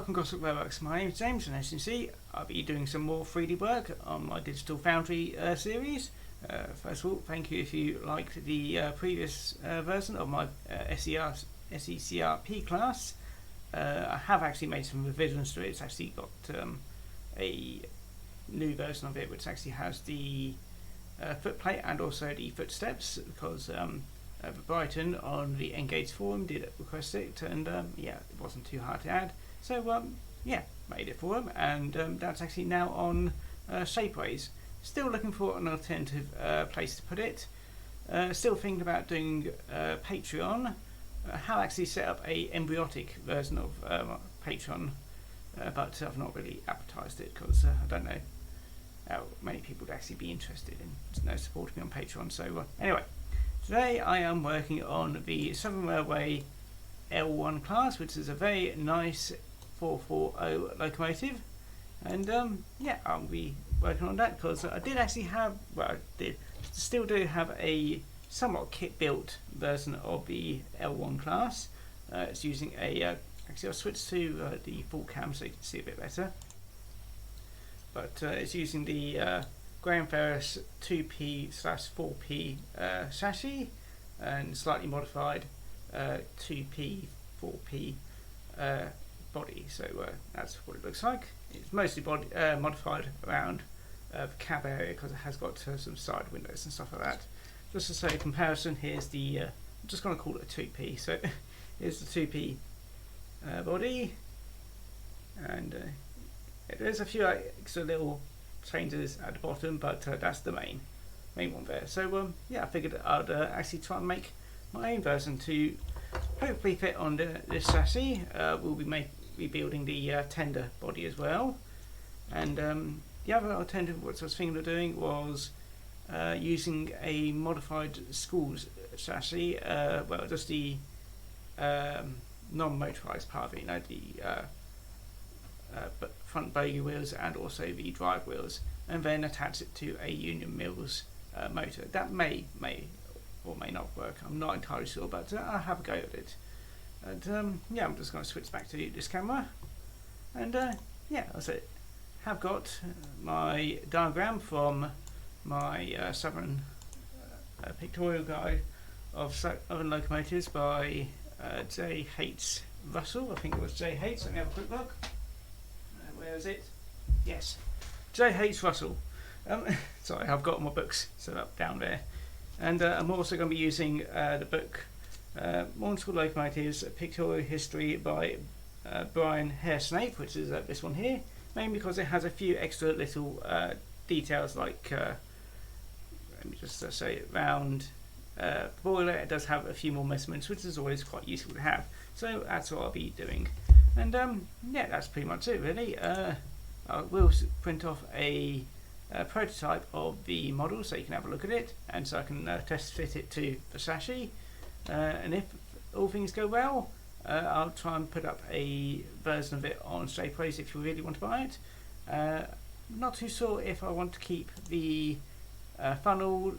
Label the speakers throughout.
Speaker 1: welcome Gosport Railworks. My name is James, and as you can see, I'll be doing some more 3D work on my Digital Foundry series. First of all, thank you if you liked the previous version of my SECRP class. I have actually made some revisions to it. It's actually got a new version of it which actually has the footplate and also the footsteps, because Brighton on the Engage forum did request it, and yeah, it wasn't too hard to add. So yeah, made it for them, and that's actually now on Shapeways. Still looking for an alternative place to put it. Still thinking about doing Patreon. How actually set up a embryotic version of Patreon, but I've not really advertised it because I don't know how many people would actually be interested in supporting me on Patreon. So anyway, today I am working on the Southern Railway L1 class, which is a very nice 440 locomotive, and yeah, I'll be working on that because I did actually have, well, I still do have a somewhat kit built version of the L1 class. It's using a actually I'll switch to the full cam so you can see a bit better, but it's using the Graham Ferris 2P/4P chassis and slightly modified 2P 4P body. So that's what it looks like. It's mostly modified around the cab area because it has got some side windows and stuff like that. Just to say comparison, here's the I'm just going to call it a 2P. So here's the 2P body, and there's a few extra little changes at the bottom, but that's the main one there. So yeah, I figured I'd actually try and make my own version to hopefully fit on this chassis. We'll be rebuilding the tender body as well, and the other alternative what I was thinking of doing was using a modified schools chassis, well, just the non-motorised part of it, you know, the front bogie wheels and also the drive wheels, and then attach it to a Union Mills motor. That may or may not work, I'm not entirely sure, but I'll have a go at it. And yeah, I'm just going to switch back to this camera, and yeah, as I have got my diagram from my Southern pictorial guide of Southern locomotives by J. H. Russell. I think it was J. H. Let me have a quick look. Where is it? Yes, J. H. Russell. Sorry, I've got my books set up down there, and I'm also going to be using the book Maunsell Locomotives Pictorial History by Brian Haresnape, which is this one here, mainly because it has a few extra little details, like let me just say around the boiler. It does have a few more measurements, which is always quite useful to have. So that's what I'll be doing, and yeah, that's pretty much it really. I will print off a prototype of the model so you can have a look at it, and so I can test fit it to the chassis, and if all things go well, I'll try and put up a version of it on Shapeways if you really want to buy it. I'm not too sure if I want to keep the funnel,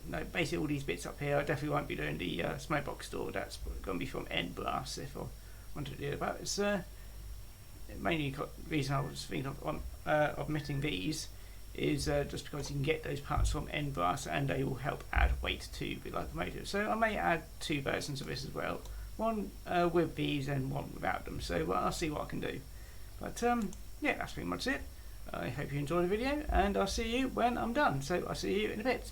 Speaker 1: no, basically all these bits up here. I definitely won't be doing the smoke box door. That's going to be from End Brass if I wanted to do it. But it's mainly the reason I was thinking of omitting these is just because you can get those parts from End Brass and they will help add weight to the locomotive. So I may add two versions of this as well, one with these and one without them. So I'll see what I can do. But yeah, that's pretty much it. I hope you enjoyed the video, and I'll see you when I'm done. So I'll see you in a bit.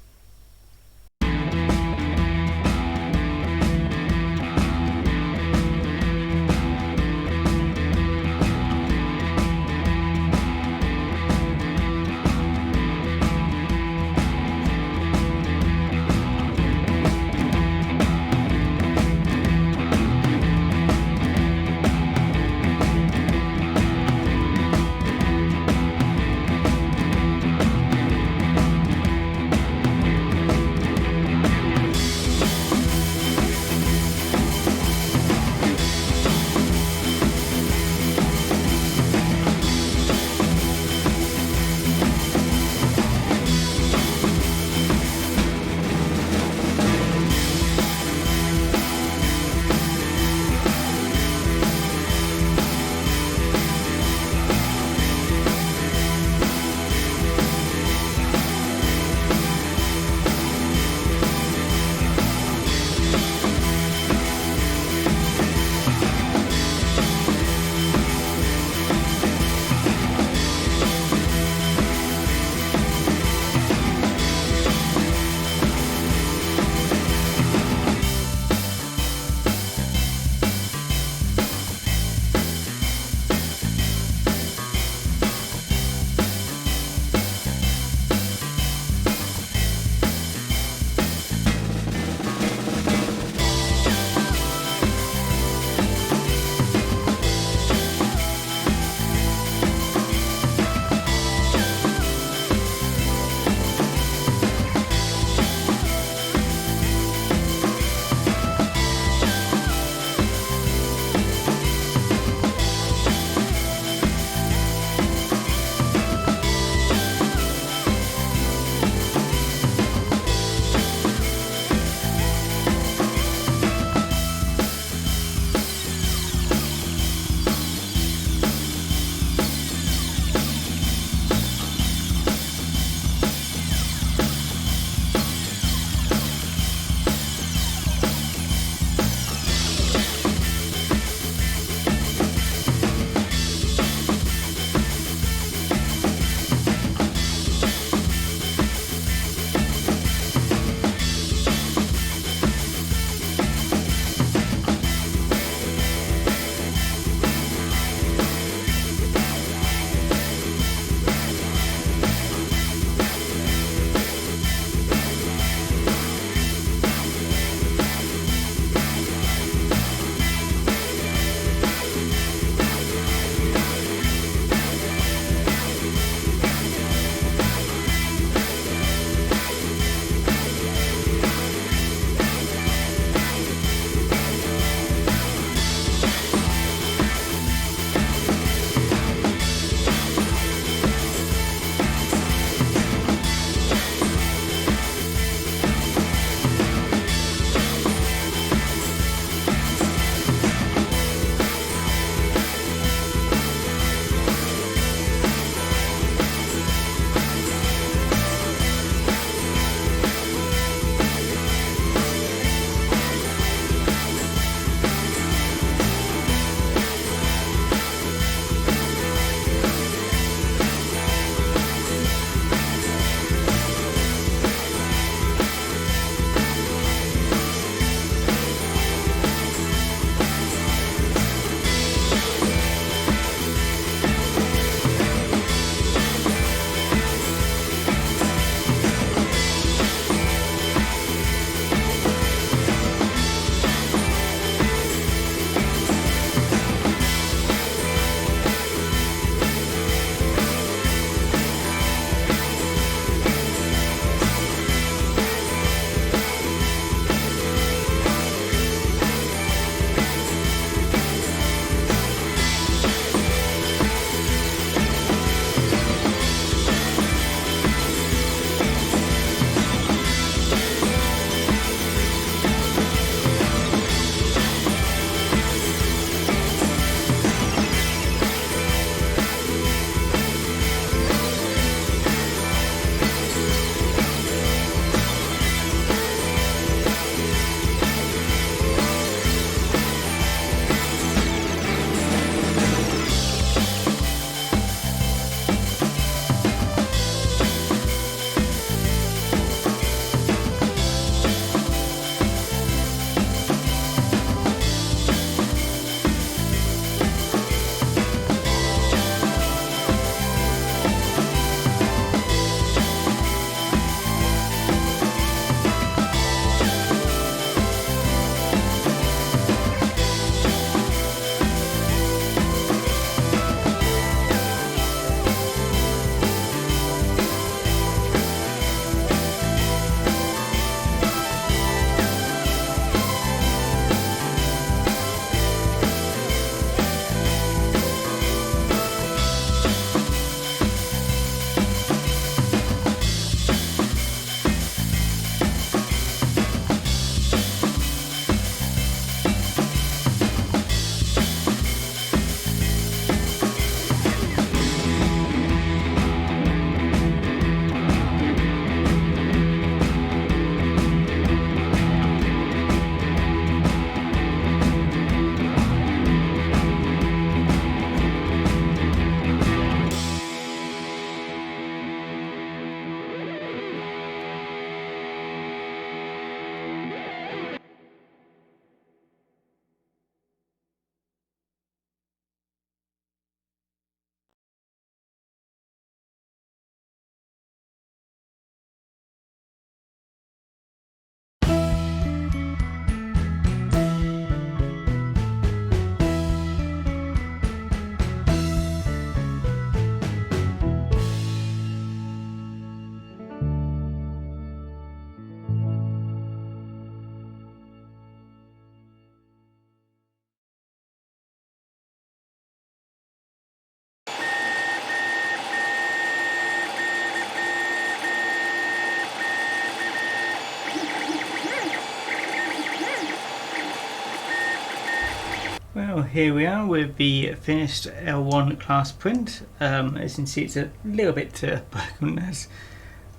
Speaker 1: Well, here we are with the finished L1 class print. As you can see, it's a little bit broken as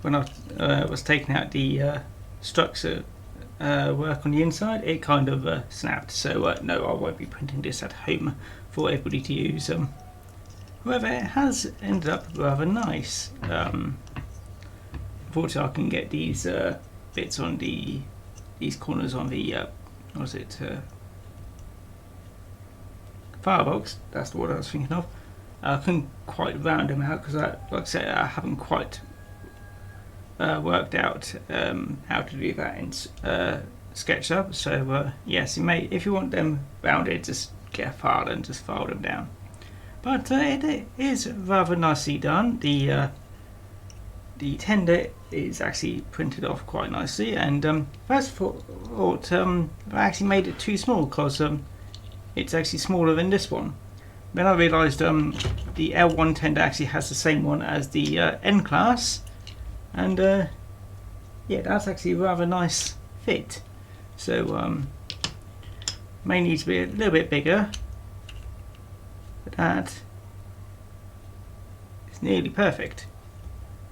Speaker 1: when I was taking out the structure work on the inside, it kind of snapped. So no, I won't be printing this at home for everybody to use. However, it has ended up rather nice. Unfortunately, I can get these bits on these corners on the what was it? Firebox, that's what I was thinking of. I couldn't quite round them out because, like I said, I haven't quite worked out how to do that in SketchUp. So yes, you may, if you want them rounded, just get a file and just file them down. But it is rather nicely done. The tender is actually printed off quite nicely, and first thought I actually made it too small because it's actually smaller than this one. Then I realised the L1 tender actually has the same one as the N class, and yeah, that's actually a rather nice fit. So may need to be a little bit bigger, but that is nearly perfect.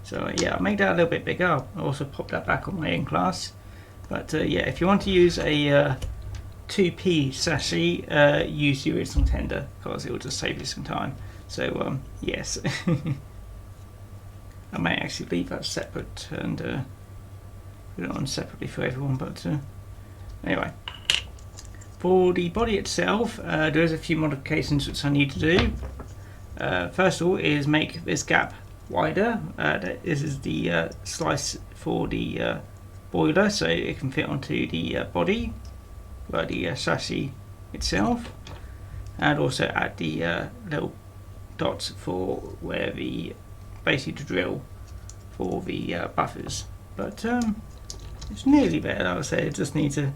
Speaker 1: So yeah, I'll make that a little bit bigger. I'll also pop that back on my N class. But yeah, if you want to use a 2p sashi, use the original tender because it will just save you some time. So yes, I may actually leave that separate and put it on separately for everyone. But anyway, for the body itself, there's a few modifications which I need to do. First of all, is make this gap wider. This is the slice for the boiler, so it can fit onto the body, like the chassis itself, and also add the little dots for where basically to drill for the buffers. But it's nearly there. Like I say, it just needs a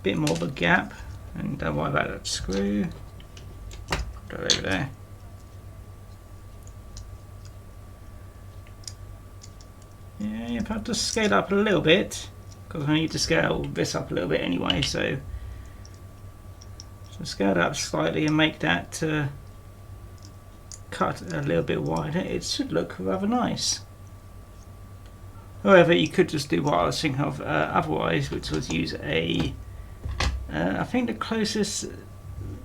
Speaker 1: bit more of a gap, and don't worry about that screw. Put that over there. Yeah, if I just scale up a little bit, because I need to scale this up a little bit anyway, so scale it up slightly and make that cut a little bit wider. It should look rather nice. However, you could just do what I was thinking of otherwise, which was use I think the closest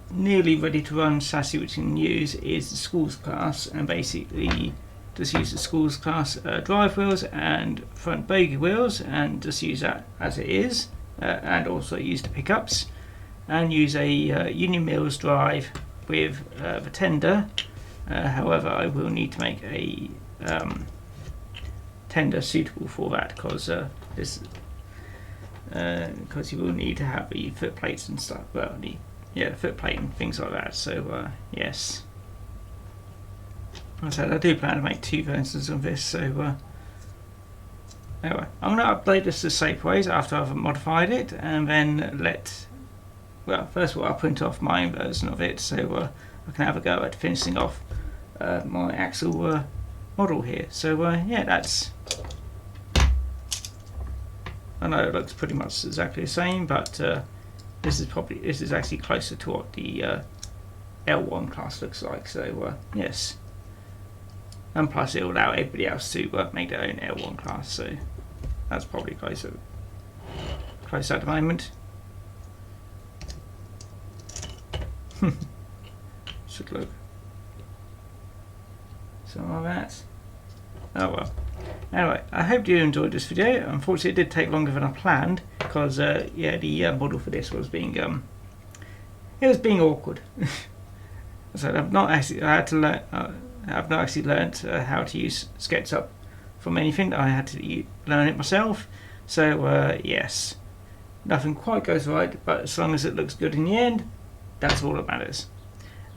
Speaker 1: nearly ready to run chassis which you can use is the schools class, and basically just use the schools class drive wheels and front bogie wheels, and just use that as it is, and also use the pickups, and use a Union Mills drive with the tender. However, I will need to make a tender suitable for that because you will need to have the foot plates and stuff. Well, the foot plate and things like that. So yes. Like I said, I do plan to make 2 versions of this, so anyway, I'm going to upload this to Saveways after I've modified it, and then first of all I'll print off my own version of it, so I can have a go at finishing off my actual model here. So yeah, that's, I know it looks pretty much exactly the same, but this is actually closer to what the L1 class looks like, so yes. And plus it will allow everybody else to make their own L1 class, so that's probably close at the moment. Should look some of that. Oh well. Anyway, I hope you enjoyed this video. Unfortunately, it did take longer than I planned because yeah, the model for this was being awkward. So I've not actually learnt how to use SketchUp from anything. I had to learn it myself. So yes, nothing quite goes right, but as long as it looks good in the end, that's all that matters.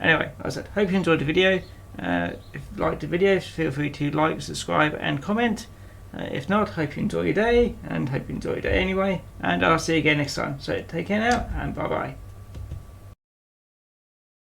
Speaker 1: Anyway, as I said, hope you enjoyed the video. If you liked the video, feel free to like, subscribe and comment. If not, hope you enjoy your day, and hope you enjoy your day anyway, and I'll see you again next time. So take care now, and bye bye.